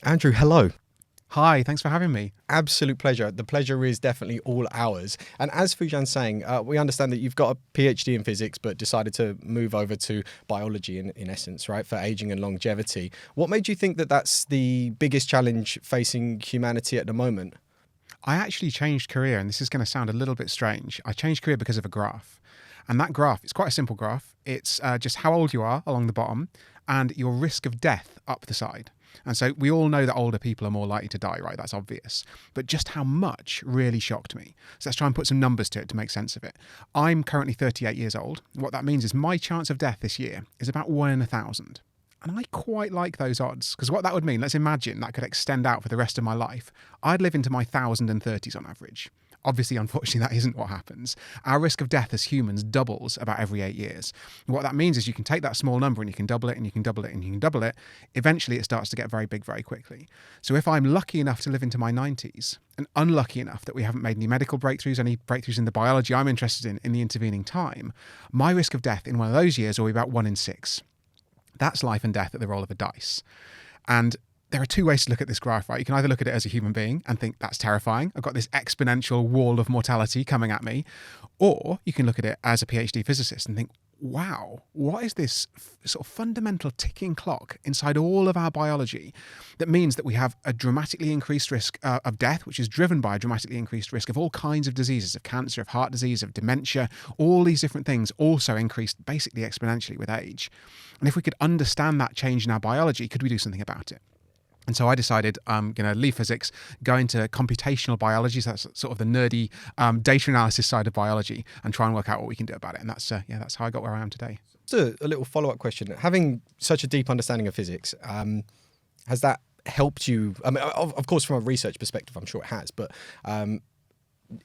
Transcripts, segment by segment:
Andrew, hello. Hi, thanks for having me. Absolute pleasure. The pleasure is definitely all ours. And as Fujan's saying, we understand that you've got a PhD in physics, but decided to move over to biology in essence, right, for aging and longevity. What made you think that that's the biggest challenge facing humanity at the moment? I actually changed career, and this is going to sound a little bit strange. I changed career because of a graph. And that graph, it's quite a simple graph. It's just how old you are along the bottom and your risk of death up the side. And so we all know that older people are more likely to die, right? That's obvious. But just how much really shocked me. So let's try and put some numbers to it to make sense of it. I'm currently 38 years old. What that means is my chance of death this year is about 1 in 1,000. And I quite like those odds, because what that would mean, let's imagine that could extend out for the rest of my life. I'd live into my 1,030s on average. Obviously, unfortunately, that isn't what happens. Our risk of death as humans doubles about every 8 years. What that means is you can take that small number and you can double it and you can double it and you can double it. Eventually, it starts to get very big very quickly. So if I'm lucky enough to live into my 90s and unlucky enough that we haven't made any medical breakthroughs, any breakthroughs in the biology I'm interested in the intervening time, my risk of death in one of those years will be about 1 in 6. That's life and death at the roll of a dice. And there are two ways to look at this graph, right? You can either look at it as a human being and think that's terrifying. I've got this exponential wall of mortality coming at me. Or you can look at it as a PhD physicist and think, wow, what is this sort of fundamental ticking clock inside all of our biology that means that we have a dramatically increased risk of death, which is driven by a dramatically increased risk of all kinds of diseases, of cancer, of heart disease, of dementia, all these different things also increased basically exponentially with age. And if we could understand that change in our biology, could we do something about it? And so I decided I'm going to leave physics, go into computational biology, so that's sort of the nerdy data analysis side of biology, and try and work out what we can do about it. And that's how I got where I am today. Just a little follow-up question. Having such a deep understanding of physics, has that helped you? I mean, of course, from a research perspective, I'm sure it has, but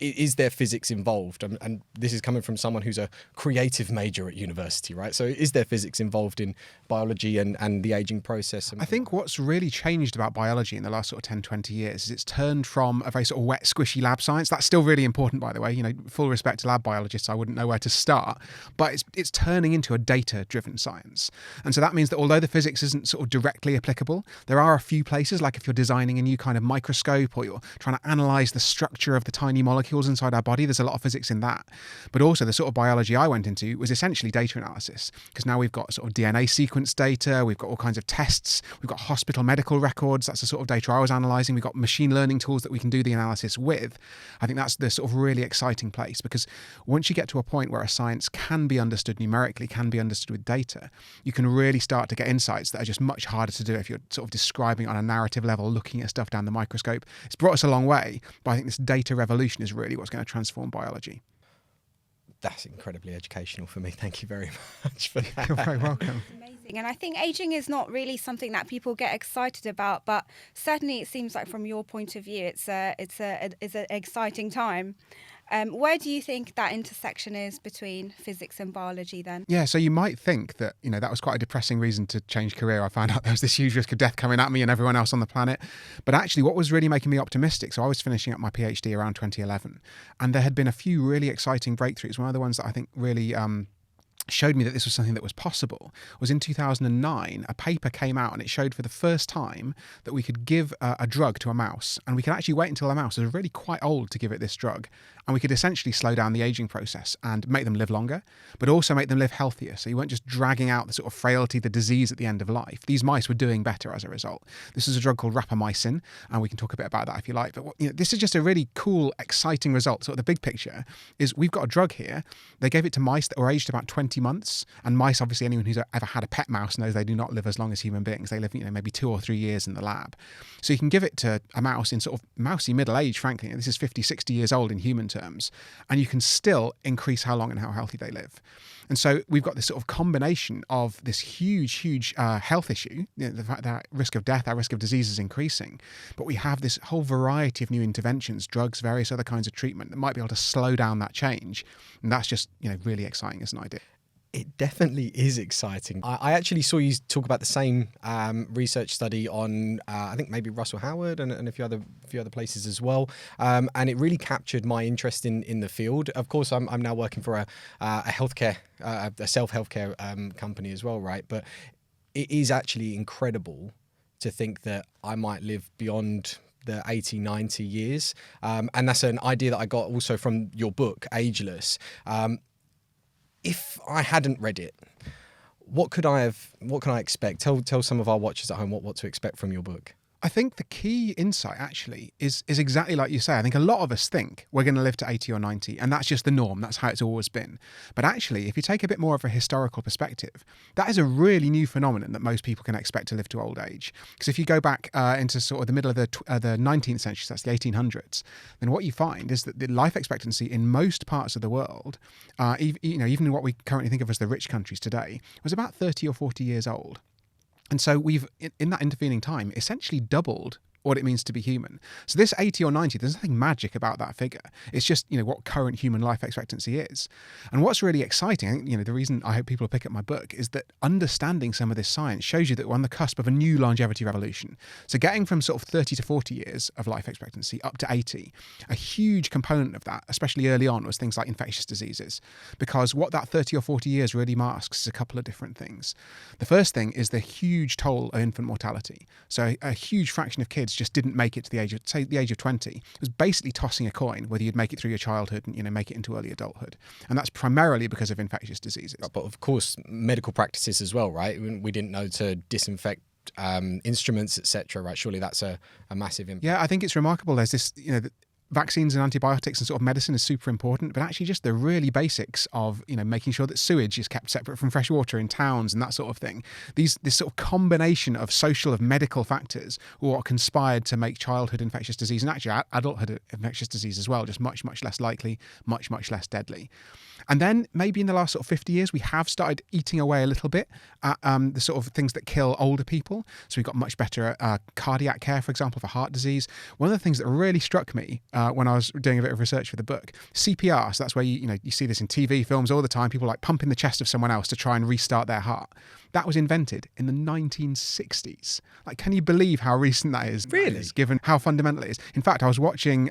is there physics involved? And this is coming from someone who's a creative major at university, right? So is there physics involved in biology and the aging process? I think what's really changed about biology in the last sort of 10, 20 years is it's turned from a very sort of wet, squishy lab science. That's still really important, by the way. You know, full respect to lab biologists, I wouldn't know where to start. But it's turning into a data-driven science. And so that means that although the physics isn't sort of directly applicable, there are a few places, like if you're designing a new kind of microscope or you're trying to analyze the structure of the tiny molecules inside our body, there's a lot of physics in that. But also the sort of biology I went into was essentially data analysis, because now we've got sort of DNA sequence data, we've got all kinds of tests, we've got hospital medical records. That's the sort of data I was analysing. We've got machine learning tools that we can do the analysis with. I think that's the sort of really exciting place, because once you get to a point where a science can be understood numerically, can be understood with data, you can really start to get insights that are just much harder to do if you're sort of describing on a narrative level, looking at stuff down the microscope. It's brought us a long way, but I think this data revolution is really what's going to transform biology. That's incredibly educational for me. Thank you very much for that. You're very welcome. Amazing. And I think aging is not really something that people get excited about, but certainly it seems like from your point of view, it's an exciting time. Where do you think that intersection is between physics and biology then? Yeah, so you might think that, you know, that was quite a depressing reason to change career. I found out there was this huge risk of death coming at me and everyone else on the planet. But actually what was really making me optimistic, so I was finishing up my PhD around 2011, and there had been a few really exciting breakthroughs. One of the ones that I think really showed me that this was something that was possible was in 2009, a paper came out and it showed for the first time that we could give a drug to a mouse, and we could actually wait until a mouse was really quite old to give it this drug, and we could essentially slow down the aging process and make them live longer, but also make them live healthier. So you weren't just dragging out the sort of frailty, the disease at the end of life. These mice were doing better as a result. This is a drug called Rapimisine, and we can talk a bit about that if you like. But this is just a really cool, exciting result. So the big picture is we've got a drug here. They gave it to mice that were aged about 20 months, and mice, obviously anyone who's ever had a pet mouse knows they do not live as long as human beings. They live, maybe 2 or 3 years in the lab. So you can give it to a mouse in sort of mousy middle age, frankly. This is 50, 60 years old in human terms, and you can still increase how long and how healthy they live. And so we've got this sort of combination of this huge health issue, the fact that our risk of death, our risk of disease is increasing, but we have this whole variety of new interventions, drugs, various other kinds of treatment that might be able to slow down that change. And that's just, really exciting as an idea. It definitely is exciting. I actually saw you talk about the same research study on, I think maybe Russell Howard and a few other places as well, and it really captured my interest in the field. Of course, I'm now working for a healthcare, a self-healthcare company as well, right? But it is actually incredible to think that I might live beyond the 80, 90 years. And that's an idea that I got also from your book, Ageless. If I hadn't read it, what can I expect? Tell some of our watchers at home what to expect from your book. I think the key insight actually is exactly like you say. I think a lot of us think we're going to live to 80 or 90, and that's just the norm. That's how it's always been. But actually, if you take a bit more of a historical perspective, that is a really new phenomenon that most people can expect to live to old age. Because if you go back into sort of the middle of the 19th century, so that's the 1800s, then what you find is that the life expectancy in most parts of the world, even in what we currently think of as the rich countries today, was about 30 or 40 years old. And so we've, in that intervening time, essentially doubled what it means to be human. So this 80 or 90, there's nothing magic about that figure. It's just, what current human life expectancy is. And what's really exciting, the reason I hope people pick up my book is that understanding some of this science shows you that we're on the cusp of a new longevity revolution. So getting from sort of 30 to 40 years of life expectancy up to 80, a huge component of that, especially early on, was things like infectious diseases. Because what that 30 or 40 years really masks is a couple of different things. The first thing is the huge toll of infant mortality. So a huge fraction of kids just didn't make it to the age of 20. It was basically tossing a coin whether you'd make it through your childhood and make it into early adulthood. And that's primarily because of infectious diseases. But of course, medical practices as well, right? We didn't know to disinfect instruments, etc. Right? Surely that's a massive impact. Yeah, I think it's remarkable. There's this, vaccines and antibiotics and sort of medicine is super important, but actually just the really basics of, making sure that sewage is kept separate from fresh water in towns and that sort of thing. This sort of combination of medical factors were what conspired to make childhood infectious disease and actually adulthood infectious disease as well just much, much less likely, much, much less deadly. And then maybe in the last sort of 50 years, we have started eating away a little bit at the sort of things that kill older people. So we've got much better cardiac care, for example, for heart disease. One of the things that really struck me when I was doing a bit of research for the book, CPR, so that's where you see this in TV films all the time, people like pumping the chest of someone else to try and restart their heart. That was invented in the 1960s. Like, can you believe how recent that is? Really? Given how fundamental it is. In fact, I was watching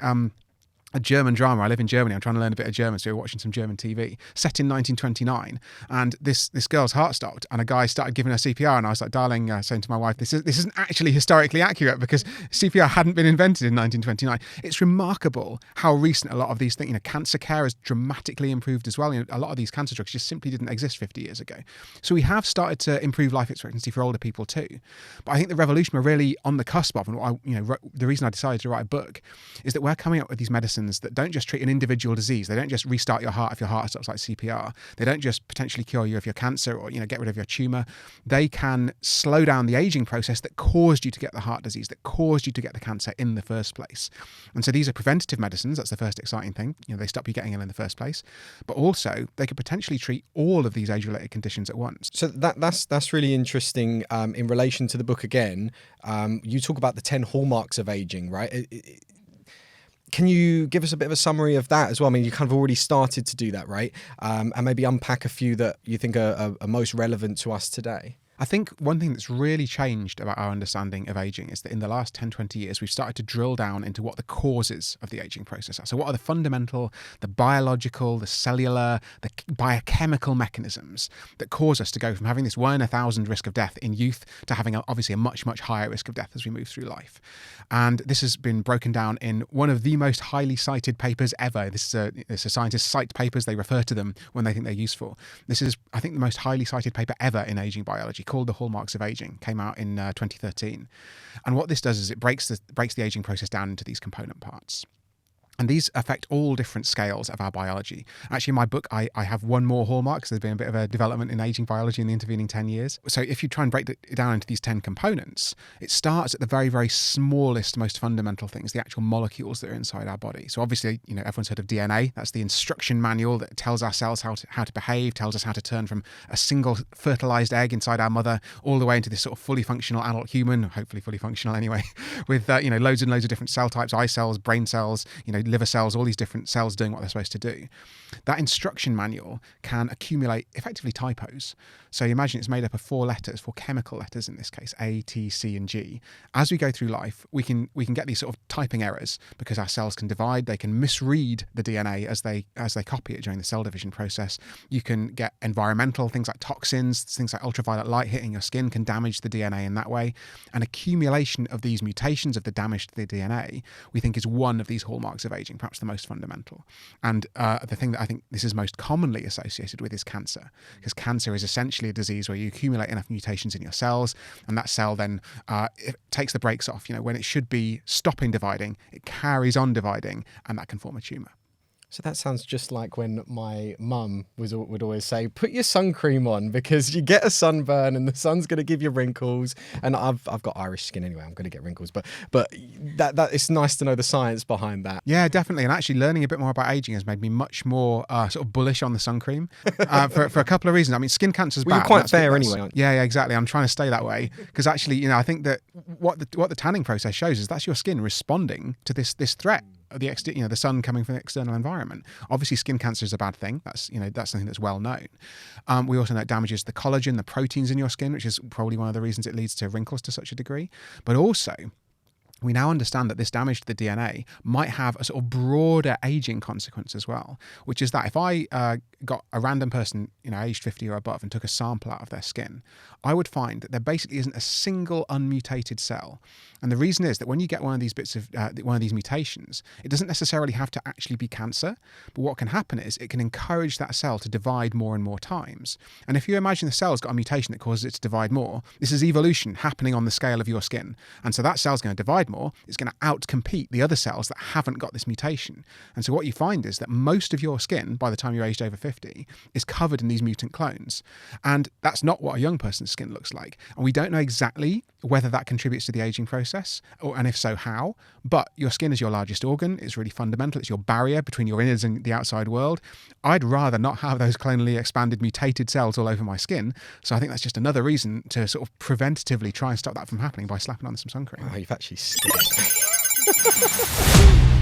a German drama. I live in Germany. I'm trying to learn a bit of German, so we're watching some German TV. Set in 1929, and this girl's heart stopped, and a guy started giving her CPR, and I was like, darling, saying to my wife, this isn't actually historically accurate because CPR hadn't been invented in 1929. It's remarkable how recent a lot of these things. Cancer care has dramatically improved as well. A lot of these cancer drugs just simply didn't exist 50 years ago. So we have started to improve life expectancy for older people too. But I think the revolution we're really on the cusp of, and the reason I decided to write a book is that we're coming up with these medicines that don't just treat an individual disease. They don't just restart your heart if your heart stops, like CPR. They don't just potentially cure you of your cancer or get rid of your tumor. They can slow down the aging process that caused you to get the heart disease, that caused you to get the cancer in the first place. And so these are preventative medicines. That's the first exciting thing. They stop you getting ill in the first place. But also they could potentially treat all of these age-related conditions at once. So that's really interesting. In relation to the book again, you talk about the 10 hallmarks of aging, right? Can you give us a bit of a summary of that as well? I mean, you kind of already started to do that, right? And maybe unpack a few that you think are most relevant to us today. I think one thing that's really changed about our understanding of aging is that in the last 10, 20 years, we've started to drill down into what the causes of the aging process are. So what are the fundamental, the biological, the cellular, the biochemical mechanisms that cause us to go from having this 1 in 1,000 risk of death in youth to having obviously a much, much higher risk of death as we move through life. And this has been broken down in one of the most highly cited papers ever. This is scientists cite papers, they refer to them when they think they're useful. This is, I think, the most highly cited paper ever in aging biology, called The Hallmarks of Aging, came out in 2013. And what this does is it breaks the aging process down into these component parts. And these affect all different scales of our biology. Actually, in my book, I have one more hallmark, because there's been a bit of a development in aging biology in the intervening 10 years. So if you try and break it down into these 10 components, it starts at the very, very smallest, most fundamental things, the actual molecules that are inside our body. So obviously, everyone's heard of DNA. That's the instruction manual that tells our cells how to behave, tells us how to turn from a single fertilized egg inside our mother all the way into this sort of fully functional adult human, hopefully fully functional anyway, with loads and loads of different cell types, eye cells, brain cells, liver cells, all these different cells doing what they're supposed to do. That instruction manual can accumulate effectively typos. So you imagine it's made up of 4 letters, 4 chemical letters in this case, A, T, C, and G. As we go through life, we can get these sort of typing errors because our cells can divide. They can misread the DNA as they copy it during the cell division process. You can get environmental things like toxins, things like ultraviolet light hitting your skin can damage the DNA in that way. An accumulation of these mutations of the damage to the DNA, we think, is one of these hallmarks of aging, perhaps the most fundamental. And the thing that I think this is most commonly associated with is cancer, because cancer is essentially a disease where you accumulate enough mutations in your cells, and that cell then it takes the brakes off. When it should be stopping dividing, it carries on dividing, and that can form a tumour. So that sounds just like when my mum would always say, put your sun cream on because you get a sunburn and the sun's going to give you wrinkles. And I've got Irish skin anyway, I'm going to get wrinkles. But that it's nice to know the science behind that. Yeah, definitely. And actually learning a bit more about aging has made me much more sort of bullish on the sun cream for a couple of reasons. I mean, skin cancer is bad. You're quite fair anyway, aren't you? Yeah, exactly. I'm trying to stay that way because actually, I think that what the tanning process shows is that's your skin responding to this threat. The sun coming from the external environment. Obviously, skin cancer is a bad thing. That's something that's well known. We also know it damages the collagen, the proteins in your skin, which is probably one of the reasons it leads to wrinkles to such a degree. But also, we now understand that this damage to the DNA might have a sort of broader aging consequence as well, which is that if I got a random person, aged 50 or above, and took a sample out of their skin, I would find that there basically isn't a single unmutated cell. And the reason is that when you get one of these bits of one of these mutations, it doesn't necessarily have to actually be cancer, but what can happen is it can encourage that cell to divide more and more times. And if you imagine the cell's got a mutation that causes it to divide more, this is evolution happening on the scale of your skin. And so that cell's going to divide more, it's going to outcompete the other cells that haven't got this mutation. And so what you find is that most of your skin, by the time you're aged over 50, is covered in these mutant clones. And that's not what a young person's skin looks like. And we don't know exactly whether that contributes to the aging process, and if so, how. But your skin is your largest organ. It's really fundamental. It's your barrier between your innards and the outside world. I'd rather not have those clonally expanded mutated cells all over my skin. So I think that's just another reason to sort of preventatively try and stop that from happening by slapping on some sun cream. Oh, you've actually scared me.